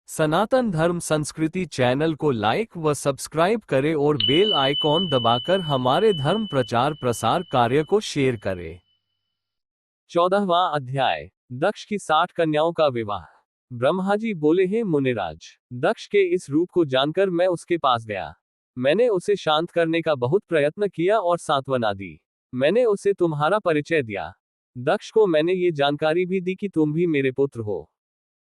सनातन धर्म संस्कृति चैनल को लाइक व सब्सक्राइब करें और बेल आइकॉन दबाकर हमारे धर्म प्रचार प्रसार कार्य को शेयर करें। 14वां अध्याय। दक्ष की 60 कन्याओं का विवाह। ब्रह्मा जी बोले, हे मुनिराज, दक्ष के इस रूप को जानकर मैं उसके पास गया। मैंने उसे शांत करने का बहुत प्रयत्न किया और सांत्वना दी। मैंने उसे तुम्हारा परिचय दिया। दक्ष को मैंने ये जानकारी भी दी कि तुम भी मेरे पुत्र हो।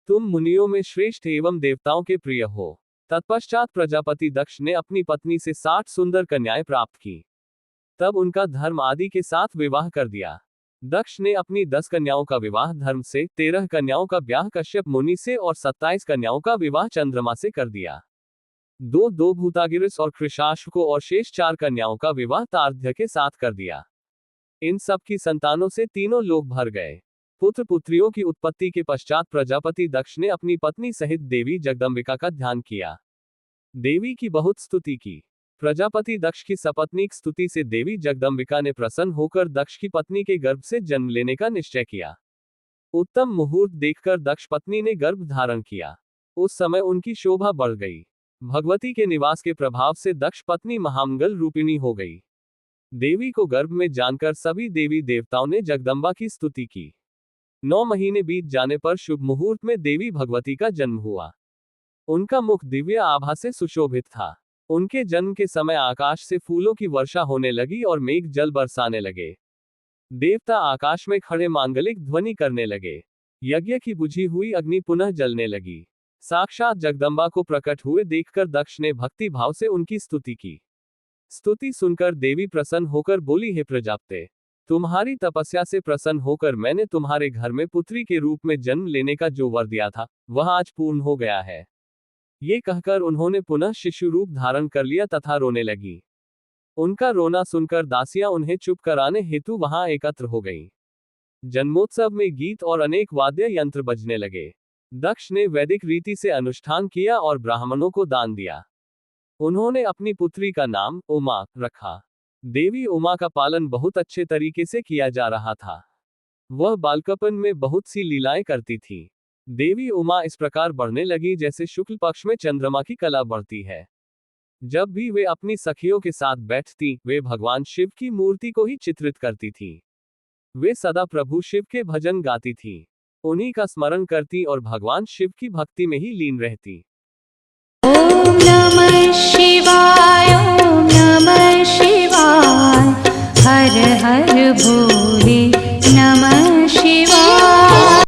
तुम मुनियों में श्रेष्ठ एवं देवताओं के प्रिय हो। तत्पश्चात प्रजापति दक्ष ने अपनी पत्नी से 60 सुंदर कन्याएं प्राप्त की। तब उनका धर्म आदि के साथ विवाह कर दिया। दक्ष ने अपनी 10 कन्याओं का विवाह धर्म से, 13 कन्याओं का ब्याह कश्यप मुनि से और 27 कन्याओं का विवाह चंद्रमा से कर दिया। दो भूतागिरस और कृशाश्व को और शेष 4 कन्याओं का विवाह तार्ध्य के साथ कर दिया। इन सब की संतानों से तीनों लोक भर गए। पुत्र पुत्रियों की उत्पत्ति के पश्चात प्रजापति दक्ष ने अपनी पत्नी सहित देवी जगदम्बिका का ध्यान किया। देवी की बहुत स्तुति की। प्रजापति दक्ष की सपत्नीक स्तुति से देवी जगदम्बिका ने प्रसन्न होकर दक्ष की पत्नी के गर्भ से जन्म लेने का निश्चय किया। उत्तम मुहूर्त देखकर दक्ष पत्नी ने गर्भ धारण किया। उस समय उनकी शोभा बढ़ गई। भगवती के निवास के प्रभाव से दक्ष पत्नी महामंगल रूपिणी हो गई। देवी को गर्भ में जानकर सभी देवी देवताओं ने जगदम्बा की स्तुति की। 9 महीने बीत जाने पर शुभ मुहूर्त में देवी भगवती का जन्म हुआ। उनका मुख दिव्य आभा से सुशोभित था। उनके जन्म के समय आकाश से फूलों की वर्षा होने लगी और मेघ जल बरसाने लगे। देवता आकाश में खड़े मांगलिक ध्वनि करने लगे। यज्ञ की बुझी हुई अग्नि पुनः जलने लगी। साक्षात जगदम्बा को प्रकट हुए देखकर दक्ष ने भक्ति भाव से उनकी स्तुति की। स्तुति सुनकर देवी प्रसन्न होकर बोली, हे प्रजापते, तुम्हारी तपस्या से प्रसन्न होकर मैंने तुम्हारे घर में पुत्री के रूप में जन्म लेने का जो वर दिया था वह आज पूर्ण हो गया है। ये कहकर उन्होंने पुनः शिशु रूप धारण कर लिया तथा रोने लगी। उनका रोना सुनकर दासियां उन्हें चुप कराने हेतु वहां एकत्र हो गईं। जन्मोत्सव में गीत और अनेक वाद्य यंत्र बजने लगे। दक्ष ने वैदिक रीति से अनुष्ठान किया और ब्राह्मणों को दान दिया। उन्होंने अपनी पुत्री का नाम उमा रखा। देवी उमा का पालन बहुत अच्छे तरीके से किया जा रहा था। वह बालकपन में बहुत सी लीलाएं करती थी। देवी उमा इस प्रकार बढ़ने लगी जैसे शुक्ल पक्ष में चंद्रमा की कला बढ़ती है। जब भी वे अपनी सखियों के साथ बैठती, वे भगवान शिव की मूर्ति को ही चित्रित करती थी। वे सदा प्रभु शिव के भजन गाती थी, उन्हीं का स्मरण करती और भगवान शिव की भक्ति में ही लीन रहती। ओम नमः शिवाय, ओम नमः शिवाय, हर हर भोले।